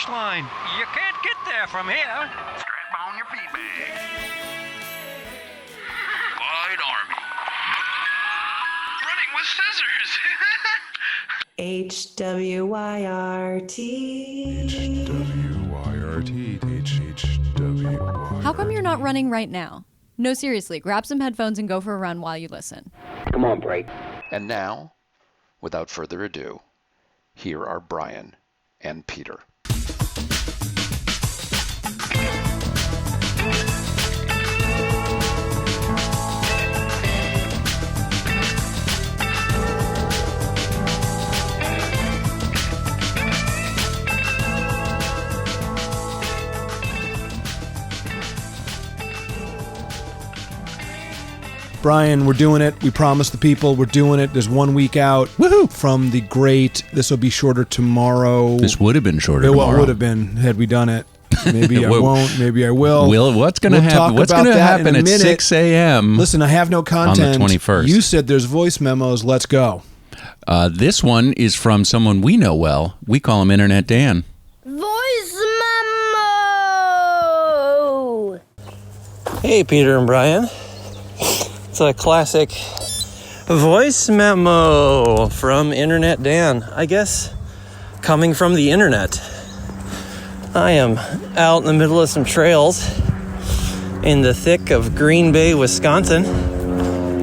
finish line. You can't get there from here. Strap on your pee bag. Wide Army. Running with scissors. HWYRT. HWYRT. How come you're not running right now? No, seriously, grab some headphones and go for a run while you listen. Come on, break. And now, without further ado, here are Bryan and Peter. Bryan, we're doing it. We promised the people we're doing it. There's 1 week out from the great. This will be shorter tomorrow. This would have been shorter tomorrow. Well, it would have been had we done it. Maybe I won't. Maybe I will. What's going to happen? What's going to happen at 6 a.m.? Listen, I have no content. On the 21st. You said there's voice memos. Let's go. This one is from someone we know well. We call him Internet Dan. Voice memo! Hey, Peter and Bryan. It's a classic voice memo from Internet Dan. I guess coming from the internet. I am out in the middle of some trails in the thick of Green Bay, Wisconsin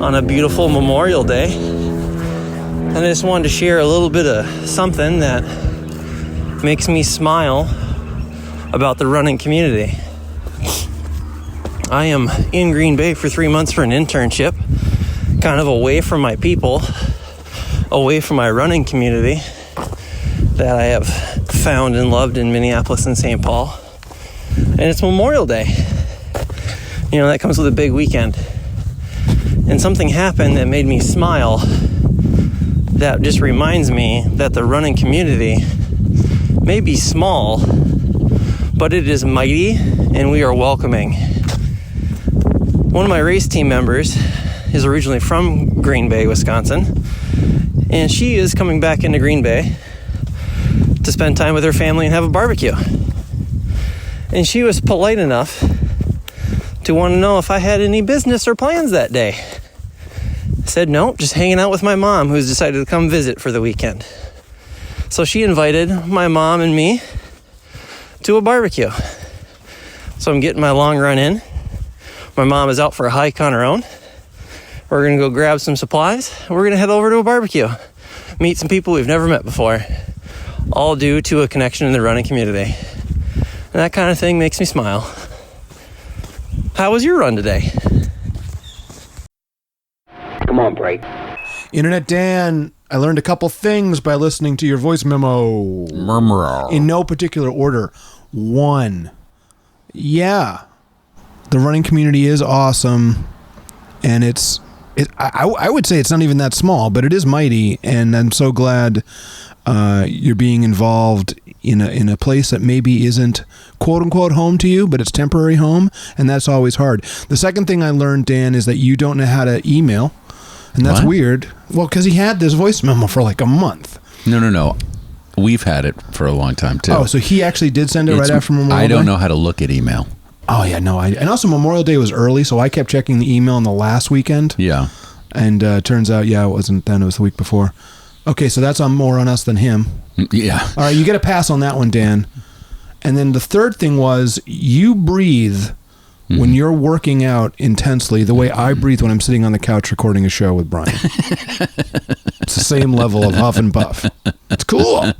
on a beautiful Memorial Day. And I just wanted to share a little bit of something that makes me smile about the running community. I am in Green Bay for 3 months for an internship, kind of away from my people, away from my running community that I have found and loved in Minneapolis and St. Paul. And it's Memorial Day. You know, that comes with a big weekend. And something happened that made me smile that just reminds me that the running community may be small, but it is mighty and we are welcoming. One of my race team members is originally from Green Bay, Wisconsin, and she is coming back into Green Bay to spend time with her family and have a barbecue. And she was polite enough to want to know if I had any business or plans that day. I said, no, just hanging out with my mom, who's decided to come visit for the weekend. So she invited my mom and me to a barbecue. So I'm getting my long run in. My mom is out for a hike on her own. We're going to go grab some supplies. We're going to head over to a barbecue. Meet some people we've never met before. All due to a connection in the running community. And that kind of thing makes me smile. How was your run today? Come on, break. Internet Dan, I learned a couple things by listening to your voice memo. In no particular order. 1, yeah, the running community is awesome, and I would say it's not even that small, but it is mighty, and I'm so glad you're being involved in a place that maybe isn't quote unquote home to you, but it's temporary home, and that's always hard. The second thing I learned, Dan, is that you don't know how to email, and that's weird. Well, because he had this voice memo for like a month. No. We've had it for a long time too. Oh, so he actually did send it right after Memorial Day? I don't know how to look at email. Oh, yeah, no. And also Memorial Day was early, so I kept checking the email on the last weekend. Yeah. And turns out, it wasn't then. It was the week before. Okay, so that's more on us than him. Yeah. All right, you get a pass on that one, Dan. And then the third thing was you breathe when you're working out intensely the way I breathe when I'm sitting on the couch recording a show with Bryan. It's the same level of huff and puff. It's cool.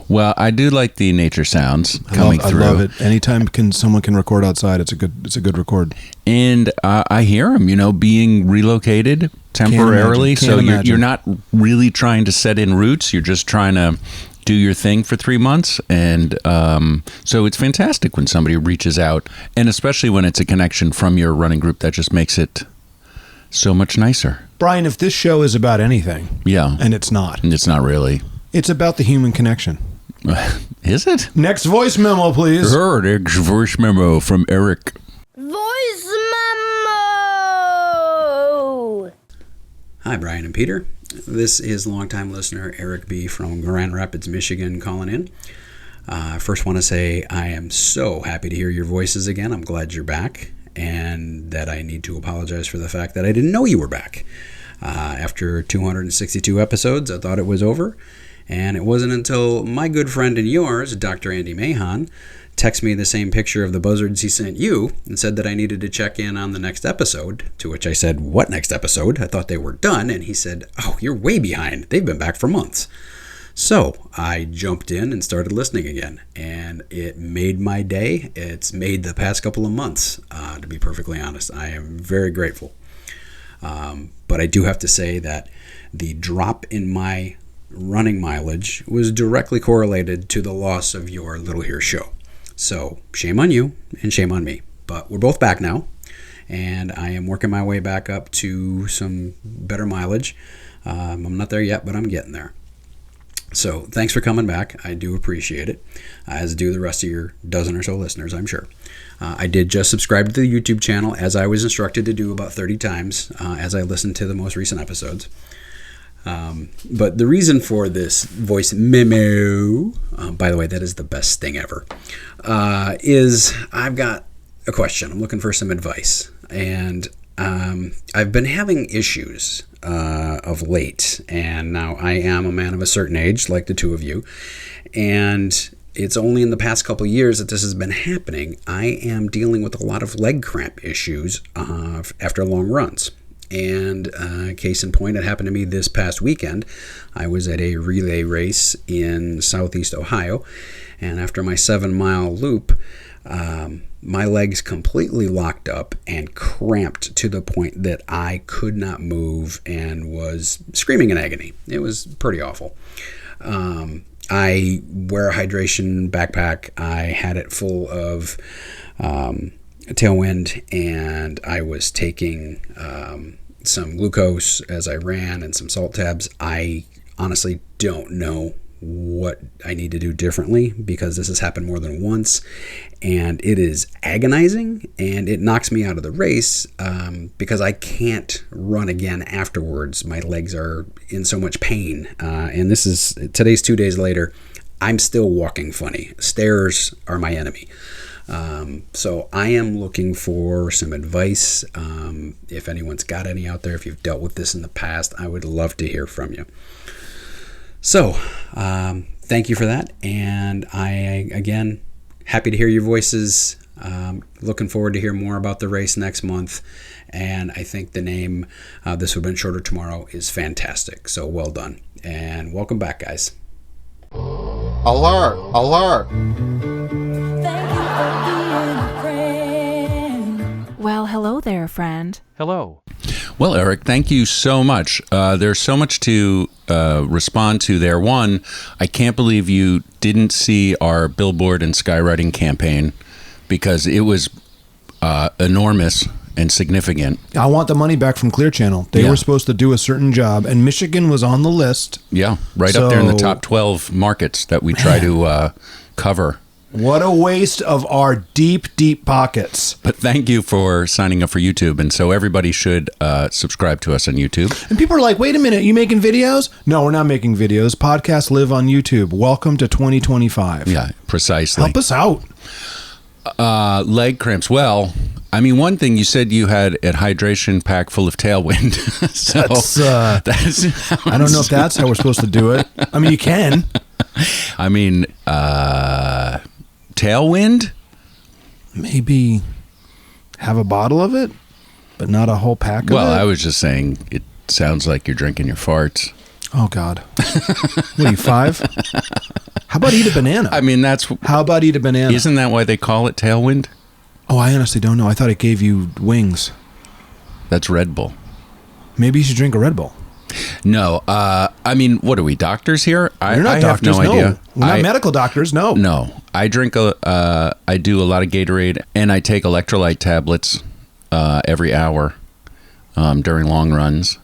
Well, I do like the nature sounds coming through. I love it. Anytime someone can record outside, it's a good record. And I hear them, being relocated temporarily. So you're not really trying to set in roots. You're just trying to do your thing for 3 months. And so it's fantastic when somebody reaches out, and especially when it's a connection from your running group. That just makes it so much nicer. Bryan, if this show is about anything, and it's not. It's not really. It's about the human connection. Is it? Next voice memo, please. Next voice memo from Eric. Voice memo! Hi, Bryan and Peter. This is longtime listener Eric B. from Grand Rapids, Michigan calling in. I first want to say I am so happy to hear your voices again. I'm glad you're back, and that I need to apologize for the fact that I didn't know you were back. After 262 episodes, I thought it was over, and it wasn't until my good friend and yours, Dr. Andy Mahon, texted me the same picture of the buzzards he sent you and said that I needed to check in on the next episode, to which I said, "What next episode? I thought they were done." And he said, "Oh, you're way behind. They've been back for months." So I jumped in and started listening again, and it made my day. It's made the past couple of months, to be perfectly honest. I am very grateful. But I do have to say that the drop in my running mileage was directly correlated to the loss of your Little Here show. So shame on you and shame on me. But we're both back now, and I am working my way back up to some better mileage. I'm not there yet, but I'm getting there. So thanks for coming back. I do appreciate it, as do the rest of your dozen or so listeners, I'm sure. I did just subscribe to the YouTube channel, as I was instructed to do about 30 times as I listened to the most recent episodes. But the reason for this voice memo, by the way, that is the best thing ever, is I've got a question. I'm looking for some advice. And I've been having issues of late. And now I am a man of a certain age, like the two of you. And it's only in the past couple of years that this has been happening. I am dealing with a lot of leg cramp issues after long runs. And case in point, it happened to me this past weekend. I was at a relay race in southeast Ohio, and after my 7-mile loop, my legs completely locked up and cramped to the point that I could not move and was screaming in agony. It was pretty awful. I wear a hydration backpack. I had it full of tailwind, and I was taking some glucose as I ran and some salt tabs. I honestly don't know what I need to do differently, because this has happened more than once, and it is agonizing, and it knocks me out of the race because I can't run again afterwards. My legs are in so much pain, and today's 2 days later. I'm still walking funny. Stairs are my enemy. So I am looking for some advice. If anyone's got any out there, if you've dealt with this in the past, I would love to hear from you. So thank you for that. And I, again, happy to hear your voices. Looking forward to hear more about the race next month. And I think the name, This Would Have Been Shorter Tomorrow, is fantastic. So well done. And welcome back, guys. Alert! Alert! Well, hello there, friend. Hello. Well, Eric, thank you so much. There's so much to respond to there. One, I can't believe you didn't see our billboard and skywriting campaign, because it was enormous and significant. I want the money back from Clear Channel. They were supposed to do a certain job, and Michigan was on the list. Yeah, right up there in the top 12 markets that we try to cover. What a waste of our deep, deep pockets. But thank you for signing up for YouTube. And so everybody should subscribe to us on YouTube. And people are like, wait a minute, you making videos? No, we're not making videos. Podcasts live on YouTube. Welcome to 2025. Yeah, precisely. Help us out. Leg cramps. Well, I mean, one thing you said you had a hydration pack full of Tailwind. So that's I don't know if that's how we're supposed to do it. I mean, you can. I mean, Tailwind? Maybe have a bottle of it, but not a whole pack of it? Well, I was just saying, it sounds like you're drinking your farts. Oh, God. What are you, 5? How about eat a banana? I mean, How about eat a banana? Isn't that why they call it Tailwind? Oh, I honestly don't know. I thought it gave you wings. That's Red Bull. Maybe you should drink a Red Bull. No, I mean, what are we, doctors here? You're not doctors, have no idea. We're not medical doctors, no. No, I drink I do a lot of Gatorade, and I take electrolyte tablets every hour during long runs,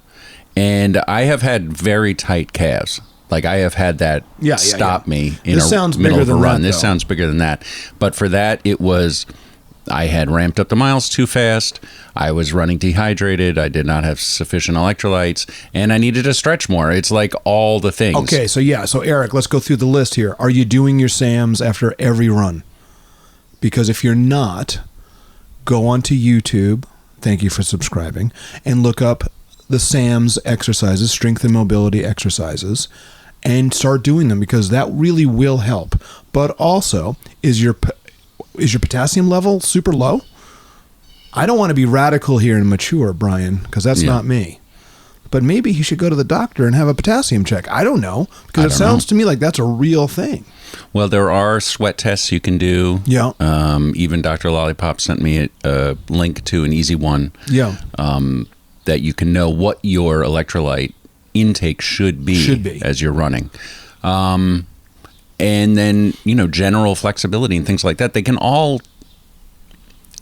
and I have had very tight calves. Like, I have had that stop me in the middle of a run. This sounds bigger than that, but for that, it was I had ramped up the miles too fast. I was running dehydrated. I did not have sufficient electrolytes, and I needed to stretch more. It's like all the things. Okay, so Eric, let's go through the list here. Are you doing your SAMs after every run? Because if you're not, go onto YouTube. Thank you for subscribing, and look up the SAMs exercises, strength and mobility exercises, and start doing them, because that really will help. But also, is your potassium level super low? I don't want to be radical here and mature, Brian, because that's not me. But maybe he should go to the doctor and have a potassium check. I don't know, because it sounds to me like that's a real thing. Well, there are sweat tests you can do. Yeah. Even Dr. Lollipop sent me a link to an easy one. Yeah. That you can know what your electrolyte intake should be as you're running. And then, general flexibility and things like that, they can all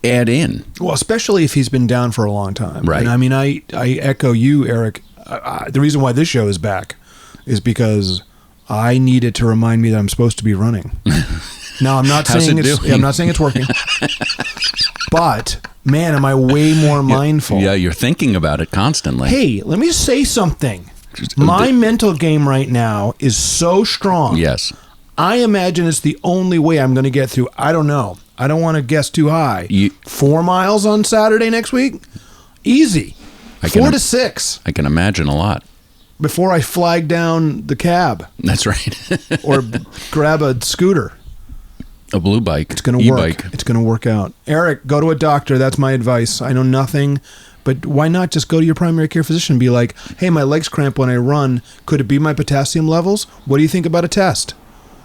add in. Well, especially if he's been down for a long time. Right. And I mean, I echo you, Eric. The reason why this show is back is because I needed to remind me that I'm supposed to be running. Now, I'm not saying it's working. But man, am I way more mindful. Yeah, you're thinking about it constantly. Hey, let me say something. My mental game right now is so strong. Yes. I imagine it's the only way I'm going to get through. I don't know. I don't want to guess too high. 4 miles on Saturday next week? Easy. 4 to 6. I can imagine a lot. Before I flag down the cab. That's right. Or grab a scooter. A blue bike. It's going to work. It's going to work out. Eric, go to a doctor. That's my advice. I know nothing, but why not just go to your primary care physician and be like, hey, my legs cramp when I run. Could it be my potassium levels? What do you think about a test?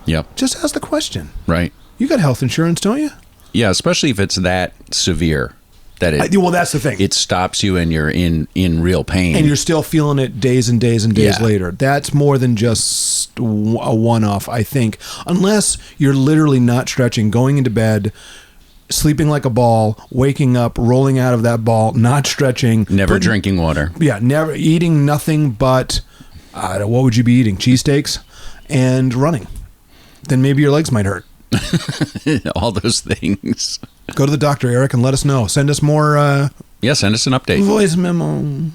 Yep. Just ask the question. Right. You got health insurance, don't you? Yeah, especially if it's that severe. Well, that's the thing. It stops you and you're in real pain. And you're still feeling it days and days and days later. That's more than just a one-off, I think. Unless you're literally not stretching, going into bed, sleeping like a ball, waking up, rolling out of that ball, not stretching. Never drinking water. Yeah, never eating nothing but, what would you be eating? Cheesesteaks and running. Then maybe your legs might hurt. All those things. Go to the doctor, Eric, and let us know. Send us more. Send us an update. Voice memo.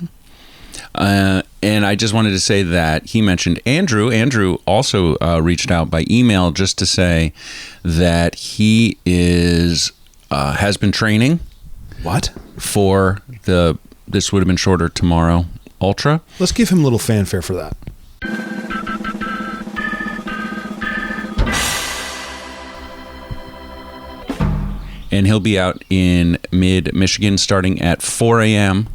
And I just wanted to say that he mentioned Andrew. Andrew also reached out by email just to say that he has been training. What? For this would have been shorter tomorrow Ultra. Let's give him a little fanfare for that. And he'll be out in mid-Michigan starting at 4 a.m.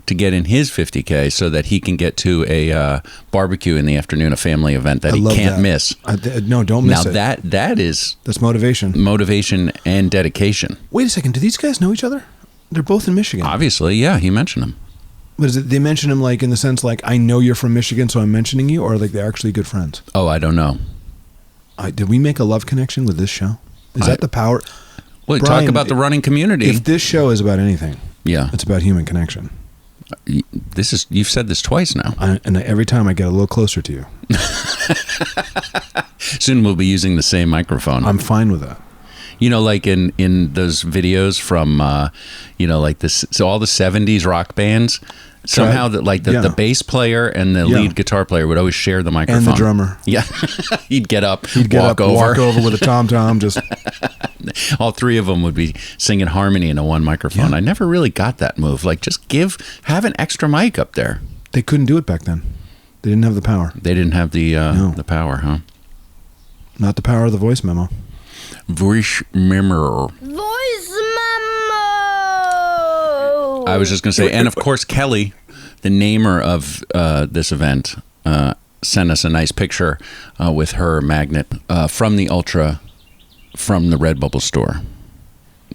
to get in his 50K so that he can get to a barbecue in the afternoon, a family event that he can't miss. No, don't miss it. Now, that's motivation. Motivation and dedication. Wait a second. Do these guys know each other? They're both in Michigan. Obviously, yeah. He mentioned them. But is it, they mention him like in the sense like, I know you're from Michigan, so I'm mentioning you? Or like they're actually good friends? Oh, I don't know. Did we make a love connection with this show? Is that the power... Well, Brian, talk about the running community. If this show is about anything, it's about human connection. You've said this twice now. And every time I get a little closer to you. Soon we'll be using the same microphone. I'm fine with that. Like in those videos from, like this, so all the 70s rock bands, somehow the bass player and the lead guitar player would always share the microphone. And the drummer. Yeah. He'd get up, walk over with a tom-tom, just... All three of them would be singing harmony in a one microphone. Yeah. I never really got that move. Like, just have an extra mic up there. They couldn't do it back then. They didn't have the power. They didn't have the power, huh? Not the power of the voice memo. Voice memo. Voice memo. I was just going to say, and of course, Kelly, the namer of this event, sent us a nice picture with her magnet from the Ultra from the Redbubble Store.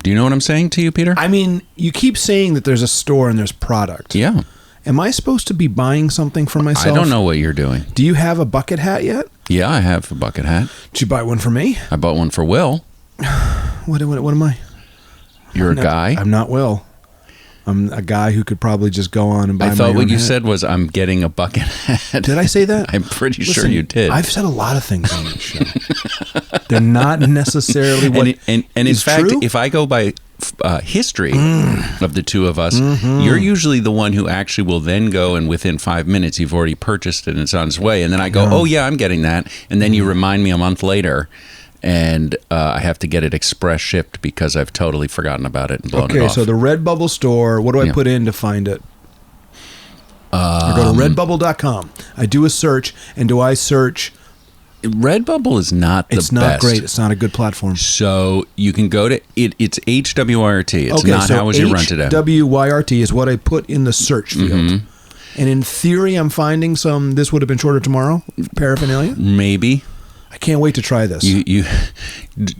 Do you know what I'm saying to you, Peter? I mean, you keep saying that there's a store and there's product. Yeah. Am I supposed to be buying something for myself? I don't know what you're doing. Do you have a bucket hat yet? Yeah, I have a bucket hat. Did you buy one for me? I bought one for Will. What am I? You're a guy? I'm not Will. I'm a guy who could probably just go on and buy I thought my what own you hat. said was, I'm getting a bucket hat. Did I say that? I'm pretty sure Listen, you did. I've said a lot of things on this show. They're not necessarily what and in is fact, true. if I go by history of the two of us, you're usually the one who actually will then go, and within 5 minutes you've already purchased it and it's on its way, and then I go, oh yeah, I'm getting that, and then you remind me a month later, and I have to get it express shipped because I've totally forgotten about it and blown it off. Okay, so the Redbubble store, what do I put in to find it? I go to redbubble.com. I do a search, and do I search... Redbubble is not the best. It's not great. It's not a good platform. So you can go to it. It's HWYRT. It's not how was you rented out. HWYRT is what I put in the search field. And in theory, I'm finding some, this would have been shorter tomorrow, paraphernalia. Maybe. I can't wait to try this. You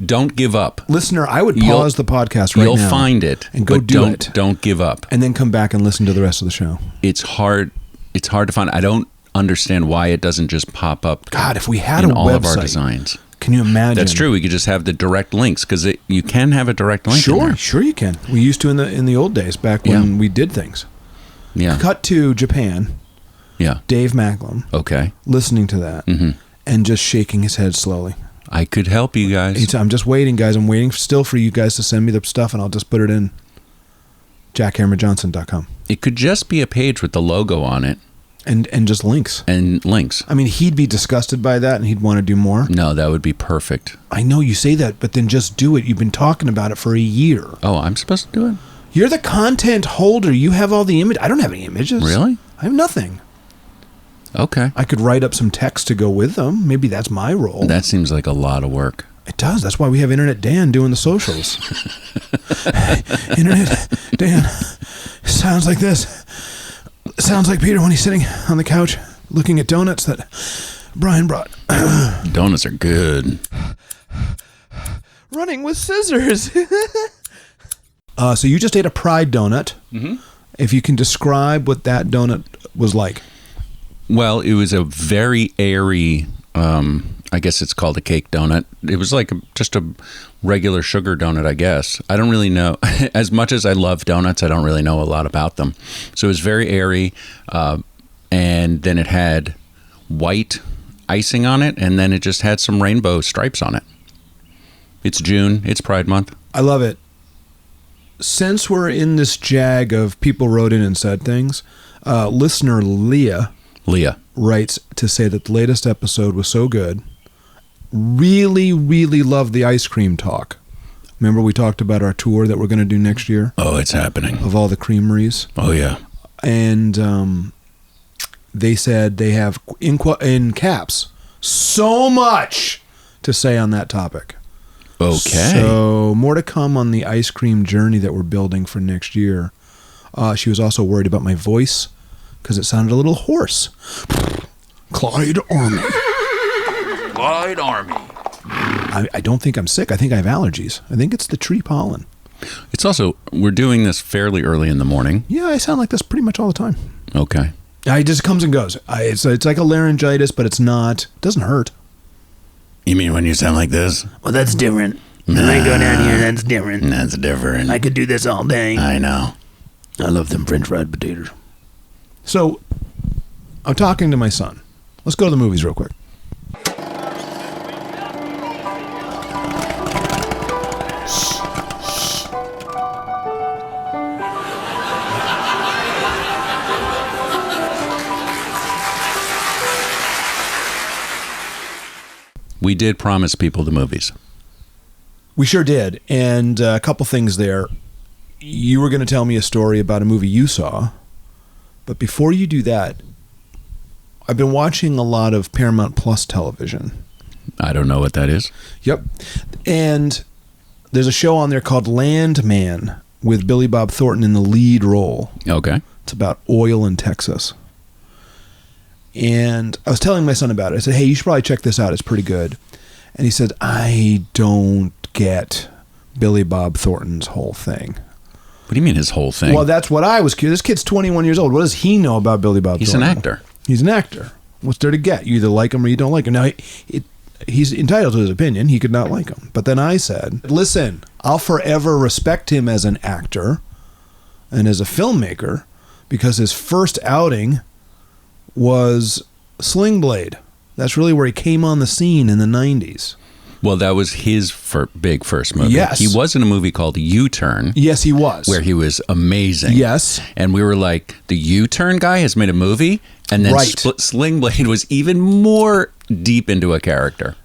don't give up. Listener, I would pause the podcast right now. You'll find it. And go do it. Don't give up. And then come back and listen to the rest of the show. It's hard. It's hard to find. I don't understand why it doesn't just pop up. God, if we had in a all website, of our designs. Can you imagine? That's true. We could just have the direct links, because you can have a direct link. Sure you can. We used to in the old days, back when we did things. Yeah. Cut to Japan. Yeah. Dave Macklin. Okay. Listening to that and just shaking his head slowly. I could help you guys. I'm just waiting, guys. I'm waiting still for you guys to send me the stuff, and I'll just put it in jackhammerjohnson.com. It could just be a page with the logo on it. And just links. And links. I mean, he'd be disgusted by that, and he'd want to do more. No, that would be perfect. I know you say that, but then just do it. You've been talking about it for a year. Oh, I'm supposed to do it? You're the content holder. You have all the images. I don't have any images. Really? I have nothing. Okay. I could write up some text to go with them. Maybe that's my role. That seems like a lot of work. It does. That's why we have Internet Dan doing the socials. Internet Dan sounds like this. Sounds like Peter when he's sitting on the couch looking at donuts that Bryan brought. Donuts are good. Running with scissors. So you just ate a Pride donut. If you can describe what that donut was like. Well, it was a very airy, I guess it's called a cake donut. It was like just a regular sugar donut, I guess. I don't really know. As much as I love donuts, I don't really know a lot about them. So it was very airy, and then it had white icing on it, and then it just had some rainbow stripes on it. It's June. It's Pride Month. I love it. Since we're in this jag of people wrote in and said things, listener Leah writes to say that the latest episode was so good. Really, really loved the ice cream talk. Remember we talked about our tour that we're going to do next year? Oh, it's happening. Of all the creameries. Oh, yeah. And they said they have, in caps, so much to say on that topic. Okay. So more to come on the ice cream journey that we're building for next year. She was also worried about my voice because it sounded a little hoarse. Clyde Army. Clyde Army. I don't think I'm sick. I think I have allergies. I think it's the tree pollen. It's also, we're doing this fairly early in the morning. Yeah, I sound like this pretty much all the time. Okay. It just comes and goes. It's like a laryngitis, but it's not. It doesn't hurt. You mean when you sound like this? Well, that's different. When I go down here, that's different. That's different. I could do this all day. I know. I love them French fried potatoes. So, I'm talking to my son. Let's go to the movies real quick. We did promise people the movies. We sure did. And a couple things there. You were going to tell me a story about a movie you saw. But before you do that, I've been watching a lot of Paramount Plus television. I don't know what that is. Yep. And there's a show on there called Landman with Billy Bob Thornton in the lead role. Okay. It's about oil in Texas. And I was telling my son about it. I said, hey, you should probably check this out. It's pretty good. And he said, I don't get Billy Bob Thornton's whole thing. What do you mean his whole thing? Well, that's what I was curious. This kid's 21 years old. What does he know about Billy Bob Thornton? He's an actor. He's an actor. What's there to get? You either like him or you don't like him. Now, he's entitled to his opinion. He could not like him. But then I said, listen, I'll forever respect him as an actor. and as a filmmaker, because his first outing was Sling Blade. That's really where he came on the scene in the 90s. Well, that was his big first movie. Yes. He was in a movie called U-Turn. Yes, he was. Where he was amazing. Yes. And we were like, the U-Turn guy has made a movie? And then Sling Blade was even more deep into a character.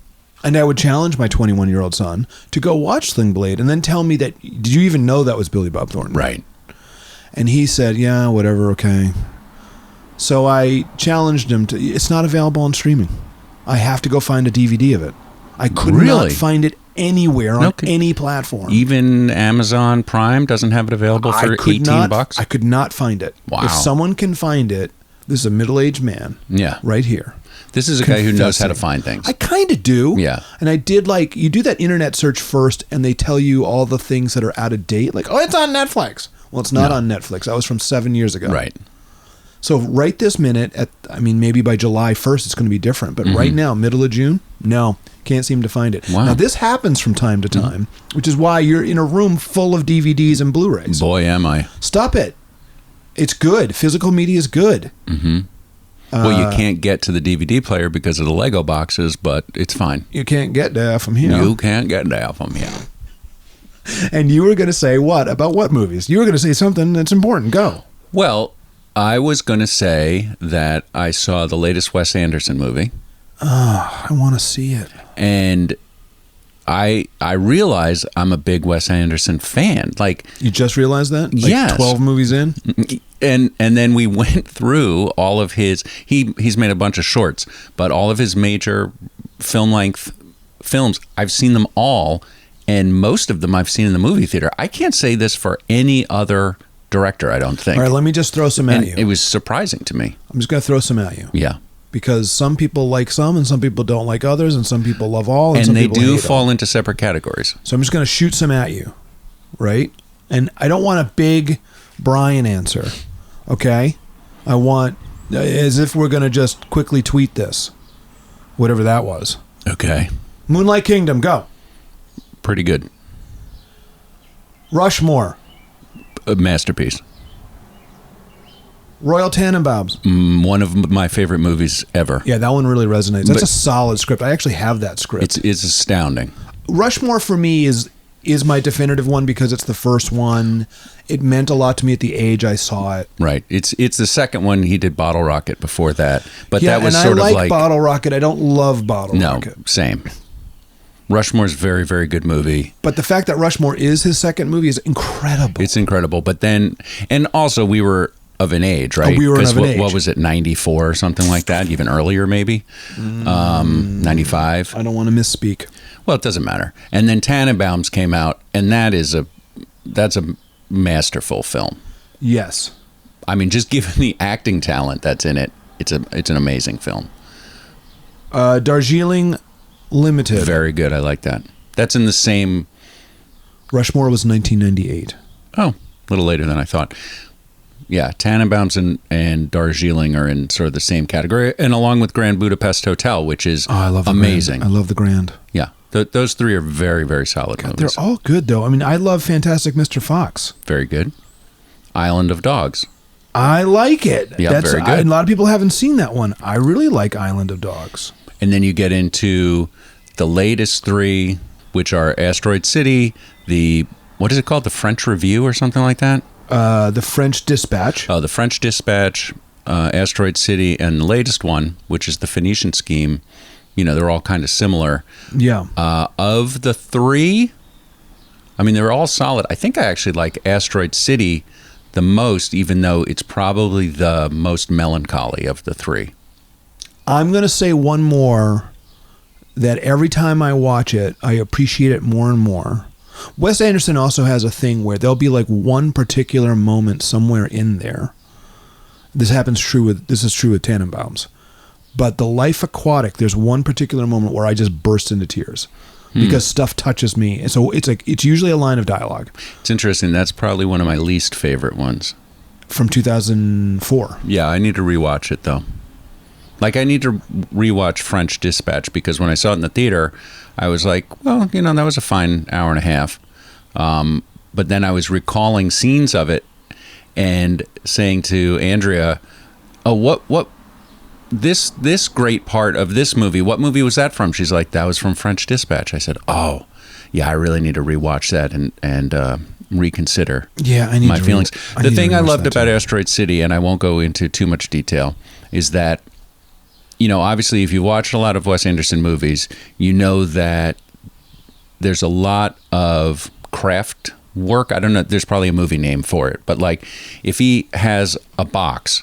And I would challenge my 21-year-old son to go watch Sling Blade and then tell me that, did you even know that was Billy Bob Thornton? Right. And he said, yeah, whatever, okay. So I challenged him to, it's not available on streaming. I have to go find a DVD of it. I could not find it anywhere on any platform. Even Amazon Prime doesn't have it available for $18? I could not find it. Wow. If someone can find it, this is a middle-aged man. Yeah. Right here. This is a guy who knows how to find things. I kind of do. Yeah. And I did you do that internet search first and they tell you all the things that are out of date. Like, oh, it's on Netflix. Well, it's not on Netflix. That was from 7 years ago. Right. So right this minute, maybe by July 1st, it's going to be different. But right now, middle of June, no, can't seem to find it. Wow. Now, this happens from time to time, which is why you're in a room full of DVDs and Blu-rays. Boy, am I. Stop it. It's good. Physical media is good. Mm-hmm. Well, you can't get to the DVD player because of the Lego boxes, but it's fine. You can't get there from here. You can't get there from here. And you were going to say what? About what movies? You were going to say something that's important. Go. Well, I was going to say that I saw the latest Wes Anderson movie. Oh, I want to see it. And I realize I'm a big Wes Anderson fan. Like, you just realized that? Yes. 12 movies in? And then we went through all of his, he's made a bunch of shorts, but all of his major film-length films, I've seen them all, and most of them I've seen in the movie theater. I can't say this for any other director, I don't think. All right, let me just throw some at you. It was surprising to me. I'm just going to throw some at you. Yeah. Because some people like some, and some people don't like others, and some people love all, and some they people do hate fall all. into separate categories. So I'm just going to shoot some at you, right? And I don't want a big Bryan answer, okay? I want, as if we're going to just quickly tweet this, whatever that was. Okay. Moonlight Kingdom, go. Pretty good. Rushmore. A masterpiece. Royal Tenenbaums. One of my favorite movies ever. Yeah, that one really resonates. That's a solid script. I actually have that script. It's astounding. Rushmore for me is my definitive one because it's the first one. It meant a lot to me at the age I saw it. Right. It's the second one. He did Bottle Rocket before that. But yeah, that was and sort I of like Bottle Rocket. I don't love Bottle Rocket. No, same. Rushmore's a very, very good movie. But the fact that Rushmore is his second movie is incredible. It's incredible. But then, and also we were of an age, right? We were of an age. What was it, 94 or something like that? Even earlier, maybe? 95? I don't want to misspeak. Well, it doesn't matter. And then Tannenbaums came out, and that's a masterful film. Yes. I mean, just given the acting talent that's in it, it's an amazing film. Darjeeling Limited. Very good. I like that. That's in the same... Rushmore was 1998. Oh, a little later than I thought. Yeah, Tannenbaums and Darjeeling are in sort of the same category, and along with Grand Budapest Hotel, which is I love amazing. I love the Grand. Yeah, those three are very, very solid movies. They're all good, though. I mean, I love Fantastic Mr. Fox. Very good. Island of Dogs. I like it. Yeah, very good. A lot of people haven't seen that one. I really like Island of Dogs. And then you get into the latest three, which are Asteroid City, what is it called? The French Review or something like that? The French Dispatch. Oh, the French Dispatch, Asteroid City, and the latest one, which is the Phoenician Scheme. You know, they're all kind of similar. Yeah. Of the three, I mean, they're all solid. I think I actually like Asteroid City the most, even though it's probably the most melancholy of the three. I'm going to say one more that every time I watch it, I appreciate it more and more. Wes Anderson also has a thing where there'll be like one particular moment somewhere in there. This is true with Tannenbaums. But The Life Aquatic, there's one particular moment where I just burst into tears because stuff touches me. And so it's usually a line of dialogue. It's interesting. That's probably one of my least favorite ones. From 2004. Yeah, I need to rewatch it though. Like, I need to rewatch French Dispatch because when I saw it in the theater, I was like, well, you know, that was a fine hour and a half. But then I was recalling scenes of it, and saying to Andrea, "Oh, what this great part of this movie? What movie was that from?" She's like, "That was from French Dispatch." I said, "Oh, yeah, I really need to rewatch that and reconsider my feelings." The thing I loved about Asteroid City, and I won't go into too much detail, is that, you know, obviously if you've watched a lot of Wes Anderson movies, you know that there's a lot of craft work. I don't know, there's probably a movie name for it, but like if he has a box,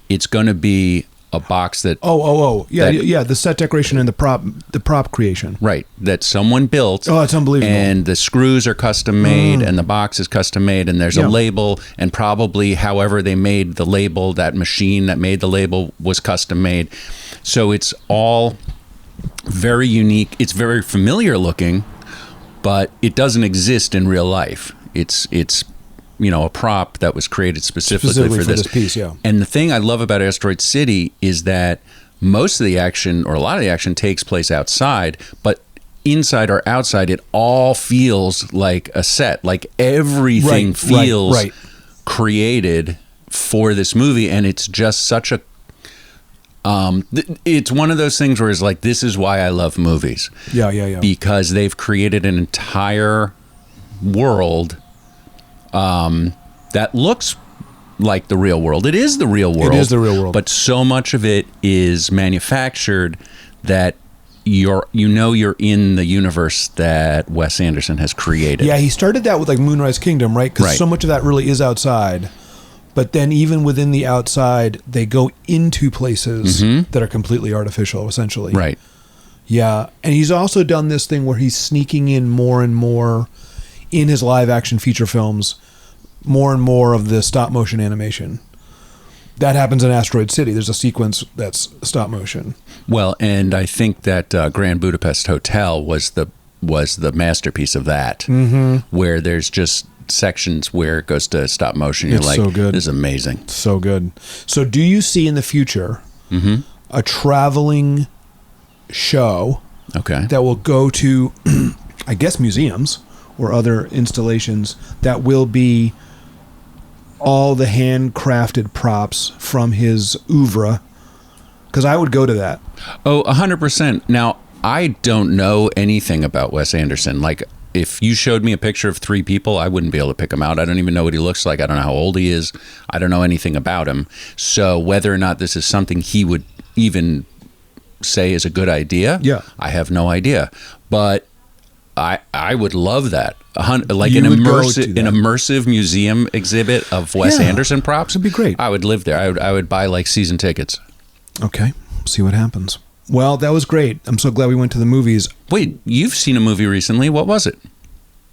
it's going to be a box that the set decoration and the prop creation, right, that someone built. Oh, it's unbelievable. And the screws are custom made and the box is custom made, and there's a label, and probably however they made the label, that machine that made the label was custom made. So it's all very unique. It's very familiar looking, but it doesn't exist in real life. It's you know, a prop that was created specifically for this piece, yeah. And the thing I love about Asteroid City is that most of the action, or a lot of the action, takes place outside, but inside or outside, it all feels like a set. Like everything feels created for this movie, and it's just such a it's one of those things where it's like, this is why I love movies. Yeah. Because they've created an entire world that looks like the real world. It is the real world. It is the real world. But so much of it is manufactured that you're in the universe that Wes Anderson has created. Yeah, he started that with like Moonrise Kingdom, right? Because so much of that really is outside. But then even within the outside, they go into places that are completely artificial, essentially. Right. Yeah. And he's also done this thing where he's sneaking in more and more in his live action feature films, more and more of the stop motion animation. That happens in Asteroid City. There's a sequence that's stop motion. Well, and I think that Grand Budapest Hotel was the masterpiece of that, where there's just sections where it goes to stop motion. You're like, so good. This is amazing. So good. So do you see in the future a traveling show that will go to, I guess, museums or other installations that will be all the handcrafted props from his oeuvre? Because I would go to that. Oh, 100%. Now, I don't know anything about Wes Anderson. Like, if you showed me a picture of three people, I wouldn't be able to pick him out. I don't even know what he looks like. I don't know how old he is. I don't know anything about him. So whether or not this is something he would even say is a good idea, I have no idea. But I would love that. Like an immersive museum exhibit of Wes Anderson props. It'd be great. I would live there. I would buy like season tickets. Okay. See what happens. Well, that was great. I'm so glad we went to the movies. Wait, you've seen a movie recently. What was it?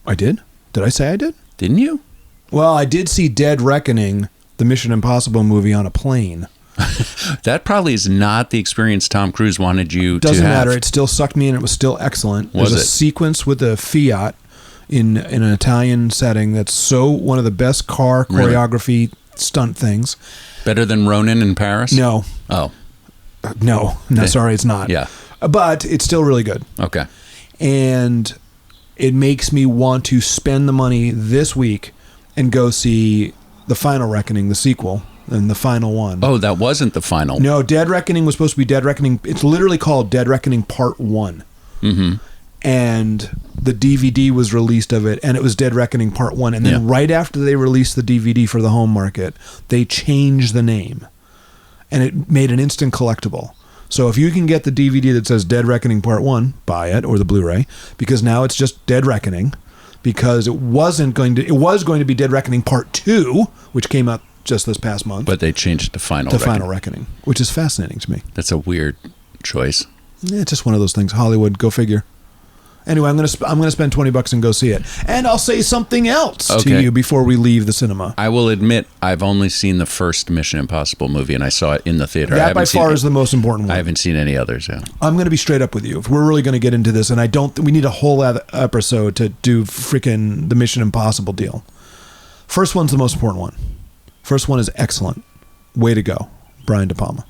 I did? Did I say I did? Didn't you? Well, I did see Dead Reckoning, the Mission Impossible movie, on a plane. That probably is not the experience Tom Cruise wanted you to have. Doesn't matter. It still sucked me in. It was still excellent. There's a sequence with a Fiat in an Italian setting that's one of the best car choreography stunt things. Better than Ronin in Paris? No. Oh. No, sorry, it's not. Yeah. But it's still really good. Okay. And it makes me want to spend the money this week and go see The Final Reckoning, the sequel, and the final one. Oh, that wasn't the final. No, Dead Reckoning was supposed to be Dead Reckoning. It's literally called Dead Reckoning Part 1. And the DVD was released of it, and it was Dead Reckoning Part 1. And then right after they released the DVD for the home market, they changed the name. And it made an instant collectible. So if you can get the DVD that says Dead Reckoning Part 1, buy it, or the Blu-ray, because now it's just Dead Reckoning, because it was going to be Dead Reckoning Part 2, which came out just this past month. But they changed it to Final Reckoning, which is fascinating to me. That's a weird choice. Yeah, it's just one of those things. Hollywood, go figure. Anyway, I'm gonna spend $20 and go see it, and I'll say something else to you before we leave the cinema. I will admit I've only seen the first Mission Impossible movie, and I saw it in the theater. That by far is the most important one. I haven't seen any others. Yeah. I'm going to be straight up with you. If we're really going to get into this, and we need a whole episode to do freaking the Mission Impossible deal. First one's the most important one. First one is excellent. Way to go, Brian De Palma.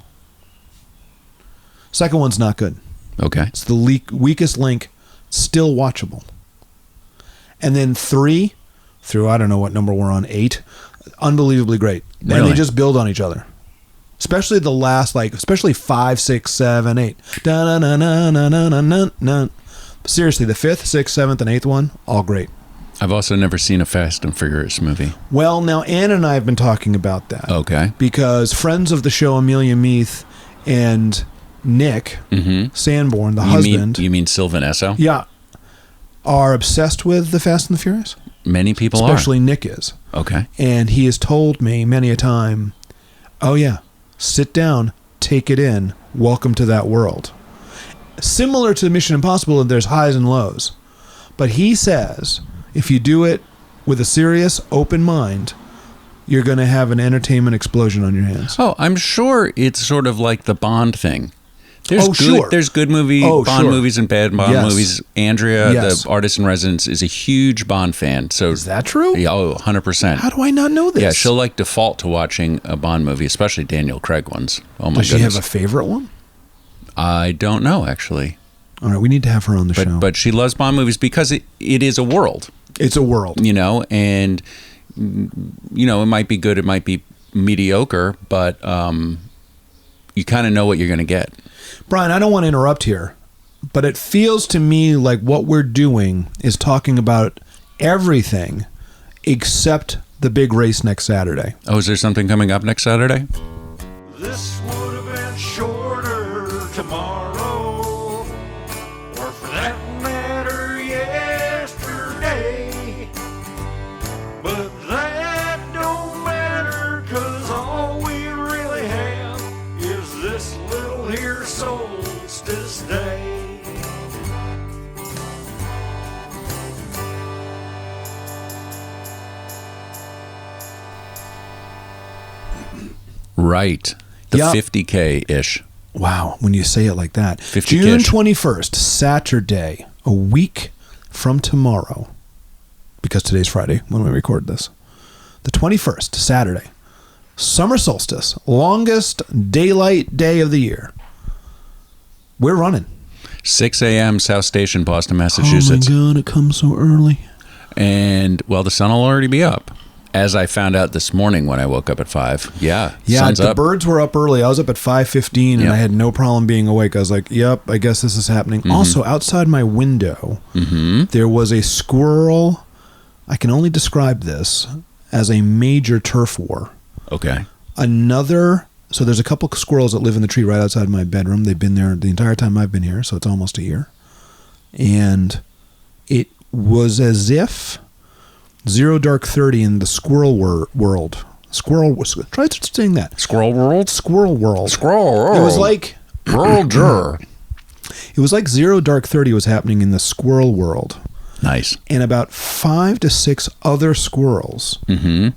Second one's not good. Okay. It's the weakest link. Still watchable. And then 3 through, I don't know what number we're on, 8, unbelievably great. Really? And they just build on each other. Especially the last, especially 5, 6, 7, 8. Seriously, the 5th, 6th, 7th, and 8th one, all great. I've also never seen a Fast and Furious movie. Well, now Ann and I have been talking about that. Okay. Because friends of the show, Amelia Meath and Nick Sanborn, the husband. You mean Sylvan Esso? Yeah. Are obsessed with the Fast and the Furious. Many people Especially Nick is. Okay. And he has told me many a time, oh yeah, sit down, take it in, welcome to that world. Similar to Mission Impossible, there's highs and lows. But he says, if you do it with a serious, open mind, you're going to have an entertainment explosion on your hands. Oh, I'm sure it's sort of like the Bond thing. There's sure. There's good Bond movies and bad Bond movies. Andrea, the artist in residence, is a huge Bond fan. So is that true? Yeah, 100%. How do I not know this? Yeah, she'll default to watching a Bond movie, especially Daniel Craig ones. Oh my goodness. Does she have a favorite one? I don't know, actually. All right, we need to have her on the show. But she loves Bond movies because it is a world. It's a world. And, it might be good, it might be mediocre, but you kind of know what you're going to get. Bryan, I don't want to interrupt here, but it feels to me like what we're doing is talking about everything except the big race next Saturday. Oh, is there something coming up next Saturday? This would have been shorter tomorrow, or for that matter, yesterday. But that don't matter, 'cause all we really have is this little here solstice day. Right. The 50K-ish. Wow, when you say it like that. 50K. June 21st, Saturday, a week from tomorrow, because today's Friday when we record this. The 21st, Saturday, summer solstice, longest daylight day of the year. We're running. 6 a.m. South Station, Boston, Massachusetts. Oh my God, it comes so early. And, well, the sun will already be up. As I found out this morning when I woke up at 5. Yeah, sun's the up. birds were up early. I was up at 5:15 and I had no problem being awake. I was like, yep, I guess this is happening. Also, outside my window, there was a squirrel. I can only describe this as a major turf war. Okay. So there's a couple of squirrels that live in the tree right outside my bedroom. They've been there the entire time I've been here, so it's almost a year. And it was as if Zero Dark 30 in the squirrel world. Try saying that. Squirrel world? Squirrel world. Squirrel world. It was like... World. It was like Zero Dark 30 was happening in the squirrel world. Nice. And about 5 to 6 other squirrels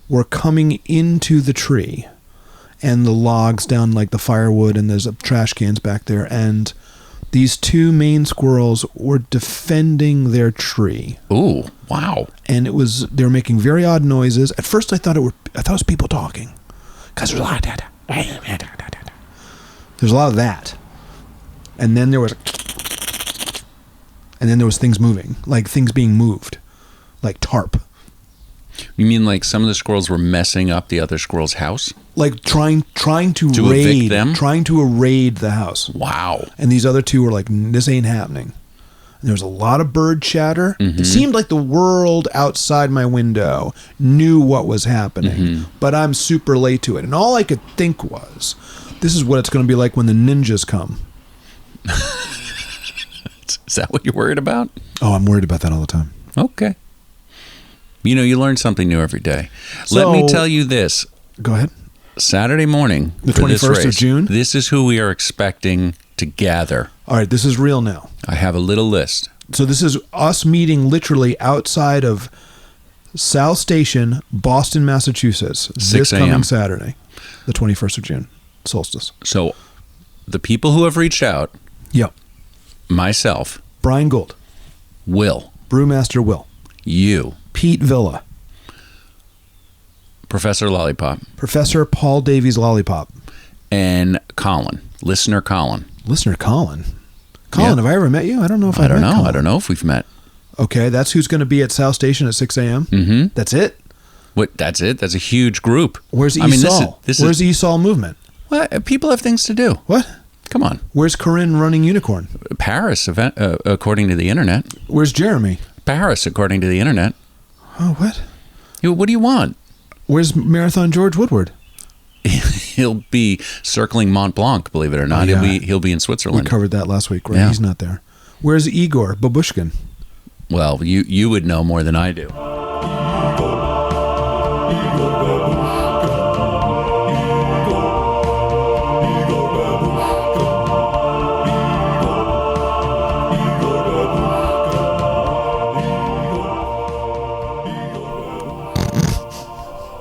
were coming into the tree. And the logs down, like the firewood, and there's trash cans back there. And these 2 main squirrels were defending their tree. Ooh, wow. And they were making very odd noises. At first I thought it was people talking. Because there's a lot of that. And then there was things moving, like things being moved, like tarp. You mean like some of the squirrels were messing up the other squirrel's house? Like trying to raid evict them? Trying to raid the house. Wow. And these other 2 were like, this ain't happening. And there was a lot of bird chatter. It seemed like the world outside my window knew what was happening, but I'm super late to it. And all I could think was, this is what it's going to be like when the ninjas come. Is that what you're worried about? Oh, I'm worried about that all the time. Okay. You learn something new every day. Let me tell you this. Go ahead. Saturday morning, the 21st of June. This is who we are expecting to gather. All right, this is real now. I have a little list. So this is us meeting literally outside of South Station, Boston, Massachusetts, 6 this coming a.m. Saturday, the 21st of June, solstice. So the people who have reached out, myself, Bryan Gould, Will, Brewmaster Will, you, Pete Villa, Professor Lollipop, Professor Paul Davies Lollipop, and Colin, listener Colin. Listener Colin. Colin, have I ever met you? I don't know if I don't know if we've met. Okay, that's who's going to be at South Station at 6 a.m.? Mm-hmm. That's it? What? That's it? That's a huge group. Where's Esau? Where's the Esau movement? Well, people have things to do. What? Come on. Where's Corinne running Unicorn? Paris, according to the internet. Where's Jeremy? Paris, according to the internet. Oh, what? What do you want? Where's Marathon George Woodward? He'll be circling Mont Blanc, believe it or not. He'll be in Switzerland. We covered that last week, right? Yeah. He's not there. Where's Igor Babushkin? Well, you would know more than I do.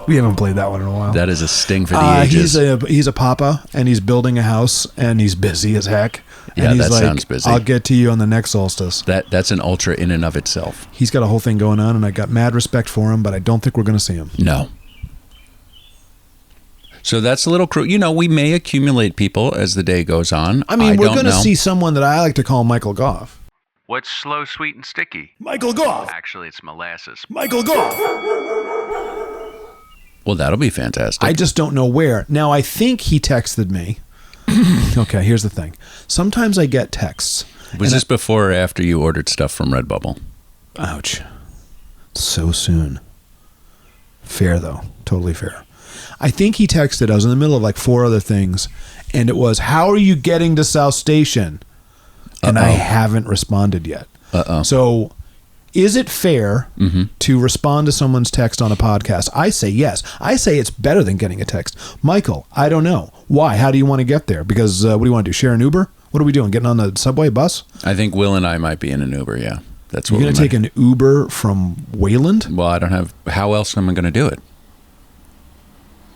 We haven't played that one in a while. That is a sting for the ages. He's a papa, and he's building a house, and he's busy as heck. Yeah, and he's that like, sounds busy. I'll get to you on the next solstice. That's an ultra in and of itself. He's got a whole thing going on, and I got mad respect for him, but I don't think we're going to see him. No. So that's a little crew. We may accumulate people as the day goes on. I mean, we're going to see someone that I like to call Michael Goff. What's slow, sweet, and sticky? Michael Goff. Actually, it's molasses. Michael Goff. Well, that'll be fantastic. I just don't know where. Now, I think he texted me. Okay, here's the thing. Sometimes I get texts. Was this before or after you ordered stuff from Redbubble? Ouch. So soon. Fair, though. Totally fair. I think he texted. I was in the middle of like 4 other things. And it was, how are you getting to South Station? And I haven't responded yet. So is it fair to respond to someone's text on a podcast? I say yes. I say it's better than getting a text. Michael, I don't know. Why? How do you want to get there? Because what do you want to do? Share an Uber? What are we doing? Getting on the subway bus? I think Will and I might be in an Uber, yeah. That's what You're going to take an Uber from Wayland? Well, I don't have... How else am I going to do it?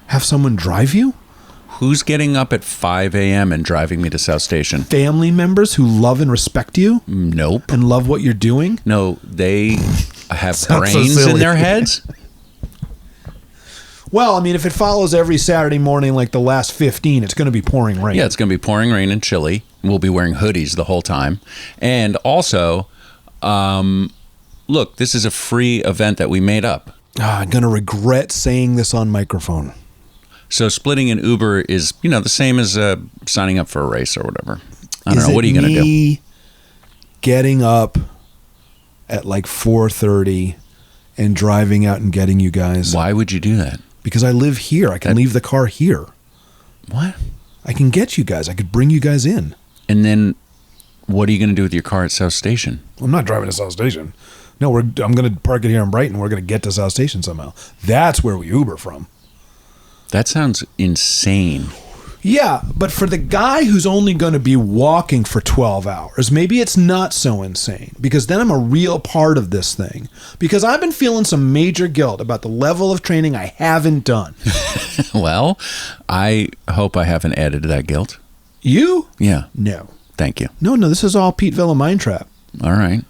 Have someone drive you? Who's getting up at 5 a.m. and driving me to South Station? Family members who love and respect you? Nope. And love what you're doing? No, they have brains in their heads. Well, I mean, if it follows every Saturday morning like the last 15, it's going to be pouring rain. Yeah, it's going to be pouring rain and chilly. We'll be wearing hoodies the whole time. And also, look, this is a free event that we made up. I'm going to regret saying this on microphone. So splitting an Uber is, the same as signing up for a race or whatever. I don't know. What are you going to do? Getting up at like 4:30 and driving out and getting you guys. Why would you do that? Because I live here. I can leave the car here. What? I can get you guys. I could bring you guys in. And then what are you going to do with your car at South Station? I'm not driving to South Station. No, I'm going to park it here in Brighton. We're going to get to South Station somehow. That's where we Uber from. That sounds insane. Yeah, but for the guy who's only going to be walking for 12 hours, maybe it's not so insane, because then I'm a real part of this thing. Because I've been feeling some major guilt about the level of training I haven't done. Well, I hope I haven't added to that guilt. You? Yeah. No. Thank you. No, this is all Pete Villa Mind Trap. All right.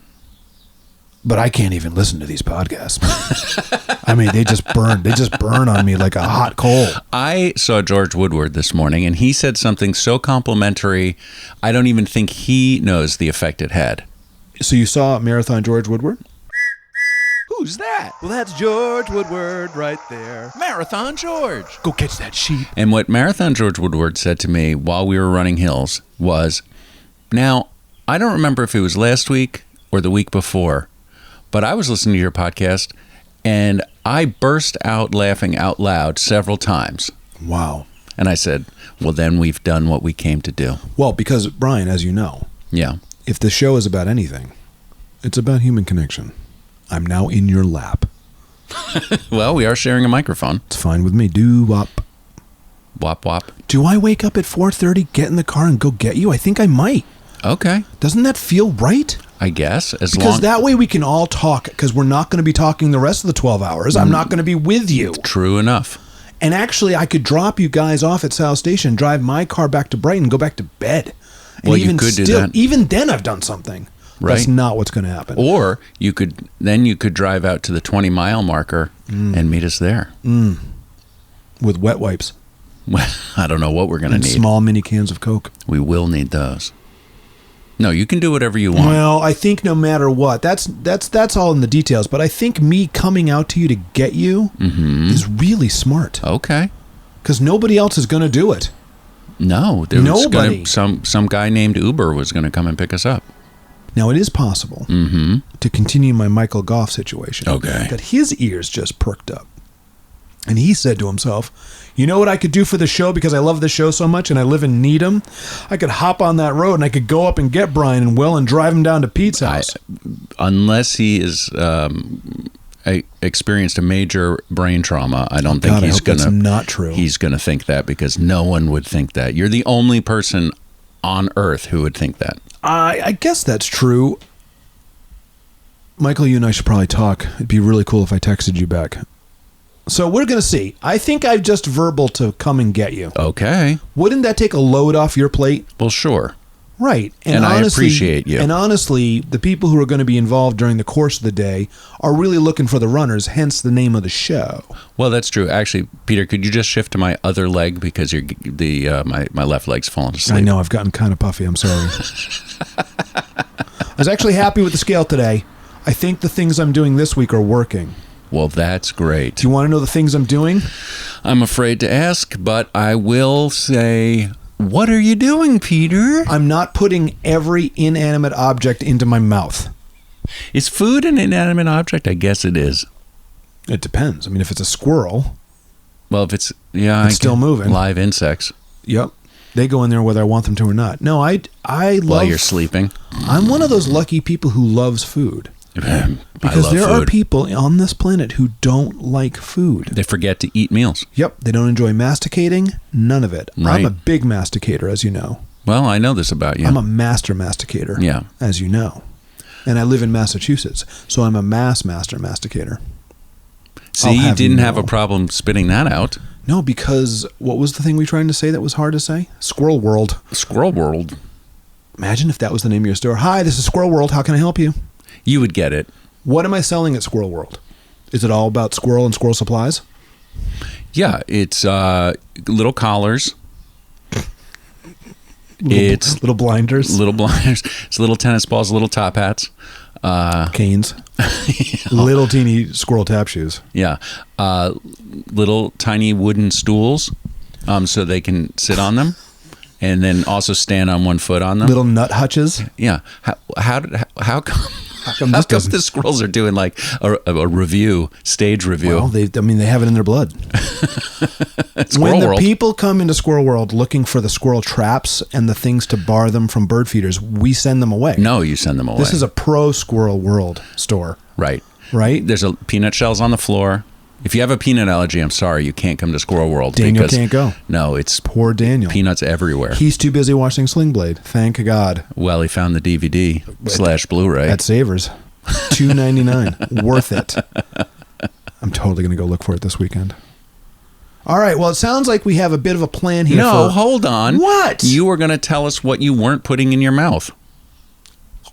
But I can't even listen to these podcasts. I mean, they just burn on me like a hot coal. I saw George Woodward this morning, and he said something so complimentary, I don't even think he knows the effect it had. So you saw Marathon George Woodward? Who's that? Well, that's George Woodward right there. Marathon George. Go catch that sheep. And what Marathon George Woodward said to me while we were running hills was, now, I don't remember if it was last week or the week before, but I was listening to your podcast, and I burst out laughing out loud several times. Wow. And I said, well, then we've done what we came to do. Well, because, Brian, as you know, yeah, if the show is about anything, it's about human connection. I'm now in your lap. Well, we are sharing a microphone. It's fine with me. Do-wop. Wop-wop. Do I wake up at 4:30, get in the car, and go get you? I think I might. Okay. Doesn't that feel right? I guess. Because that way we can all talk, because we're not going to be talking the rest of the 12 hours. I'm not going to be with you. True enough. And actually, I could drop you guys off at South Station, drive my car back to Brighton, and go back to bed. Well, you could do that. Even then, I've done something. Right. That's not what's going to happen. Or you could drive out to the 20-mile marker and meet us there. With wet wipes. Well, I don't know what we're going to need. Small mini cans of Coke. We will need those. No, you can do whatever you want. Well, I think no matter what, that's all in the details. But I think me coming out to you to get you is really smart. Okay. Because nobody else is going to do it. No, Nobody. Some guy named Uber was going to come and pick us up. Now, it is possible to continue my Michael Goff situation. Okay. That his ears just perked up. And he said to himself, you know what I could do for the show because I love the show so much and I live in Needham? I could hop on that road and I could go up and get Bryan and Will and drive him down to Pete's house. Unless he is experienced a major brain trauma, I don't think he's going to. That's not true. He's going to think that because no one would think that. You're the only person on Earth who would think that. I guess that's true. Michael, you and I should probably talk. It'd be really cool if I texted you back. So we're going to see. I think I've just verbal to come and get you. Okay. Wouldn't that take a load off your plate? Well, sure. Right. And honestly, I appreciate you. And honestly, the people who are going to be involved during the course of the day are really looking for the runners, hence the name of the show. Well, that's true. Actually, Peter, could you just shift to my other leg because my left leg's falling asleep? I know. I've gotten kind of puffy. I'm sorry. I was actually happy with the scale today. I think the things I'm doing this week are working. Well, that's great. Do you want to know the things I'm doing? I'm afraid to ask, but I will say, what are you doing, Peter? I'm not putting every inanimate object into my mouth. Is food an inanimate object? I guess it is. It depends. I mean, if it's a squirrel. Well, if it's still moving. Live insects. Yep. They go in there whether I want them to or not. No, I love... While you're sleeping. I'm one of those lucky people who loves food. Because there are people on this planet who don't like food. They forget to eat meals. Yep. They don't enjoy masticating. None of it. Right. I'm a big masticator, as you know. Well, I know this about you. I'm a master masticator. Yeah. As you know. And I live in Massachusetts, so I'm a master masticator. See, you didn't have a problem spitting that out. No, because what was the thing we were trying to say that was hard to say? Squirrel World. Squirrel World. Imagine if that was the name of your store. Hi, this is Squirrel World. How can I help you? You would get it. What am I selling at Squirrel World? Is it all about squirrel and squirrel supplies? Yeah, it's little collars. Little blinders. Little blinders. It's little tennis balls, little top hats. Canes. Little teeny squirrel tap shoes. Yeah. Little tiny wooden stools so they can sit on them. And then also stand on one foot on them. Little nut hutches. Yeah. How come the squirrels are doing like a review, stage review? Well, they have it in their blood. When the people come into Squirrel World looking for the squirrel traps and the things to bar them from bird feeders, we send them away. No, you send them away. This is a pro Squirrel World store. Right. Right? There's peanut shells on the floor. If you have a peanut allergy, I'm sorry, you can't come to Squirrel World. Daniel can't go. No, it's poor Daniel. Peanuts everywhere. He's too busy watching Sling Blade. Thank God. Well, he found the DVD / Blu-ray at Savers, $2.99. Worth it. I'm totally gonna go look for it this weekend. All right. Well, it sounds like we have a bit of a plan here. No, hold on. What? You were going to tell us what you weren't putting in your mouth.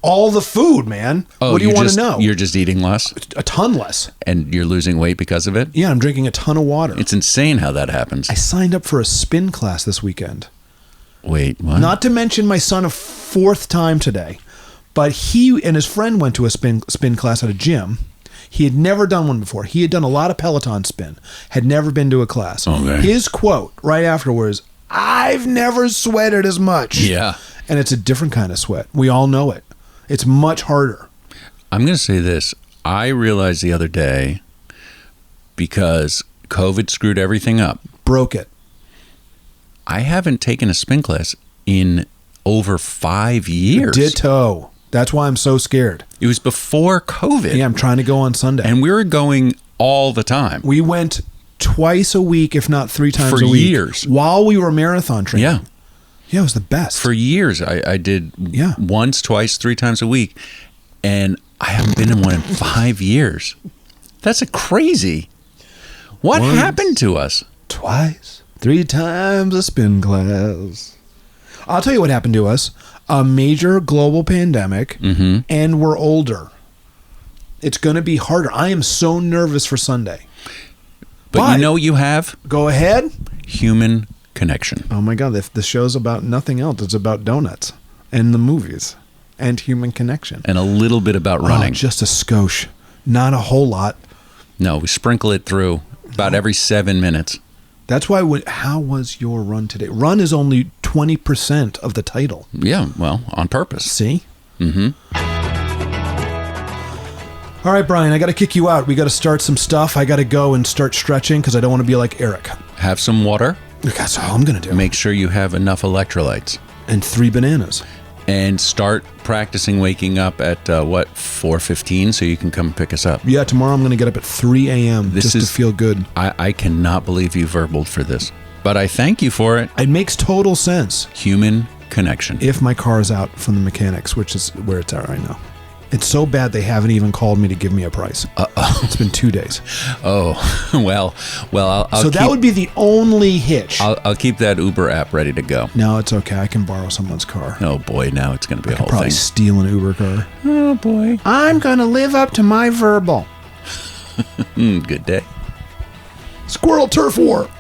All the food, man. Oh, what do you want to know? You're just eating less? A ton less. And you're losing weight because of it? Yeah, I'm drinking a ton of water. It's insane how that happens. I signed up for a spin class this weekend. Wait, what? Not to mention my son a fourth time today. But he and his friend went to a spin class at a gym. He had never done one before. He had done a lot of Peloton spin. Had never been to a class. Okay. His quote right afterwards, "I've never sweated as much." Yeah. And it's a different kind of sweat. We all know it. It's much harder. I'm going to say this. I realized the other day, because COVID screwed everything up. Broke it. I haven't taken a spin class in over 5 years. Ditto. That's why I'm so scared. It was before COVID. Yeah, I'm trying to go on Sunday. And we were going all the time. We went twice a week, if not 3 times a week. For years. While we were marathon training. Yeah. Yeah, it was the best. For years, I did once, twice, 3 times a week. And I haven't been in one in 5 years. That's crazy. What happened to us? Twice, 3 times a spin class. I'll tell you what happened to us. A major global pandemic, and we're older. It's going to be harder. I am so nervous for Sunday. But you know what you have? Go ahead. Human connection. Oh my God, if the show's about nothing else, it's about donuts and the movies. and human connection. And a little bit about running. Just a skosh. Not a whole lot. No, we sprinkle it through about every 7 minutes. That's why. How was your run today? Run is only 20% of the title. Yeah, well, on purpose. See? Mm-hmm. All right, Brian, I got to kick you out. We got to start some stuff. I got to go and start stretching because I don't want to be like Eric. Have some water. That's all I'm going to do. Make sure you have enough electrolytes. And 3 bananas. And start practicing waking up at, 4:15 so you can come pick us up. Yeah, tomorrow I'm going to get up at 3 a.m. just to feel good. I cannot believe you verbaled for this. But I thank you for it. It makes total sense. Human connection. If my car is out from the mechanics, which is where it's at right now. It's so bad they haven't even called me to give me a price. Uh-oh. It's been 2 days. Oh, well, I'll so that would be the only hitch. I'll keep that Uber app ready to go. No, it's okay. I can borrow someone's car. Oh, boy, now it's going to be a whole probably thing. Steal an Uber car. Oh, boy. I'm going to live up to my verbal. Good day. Squirrel turf war.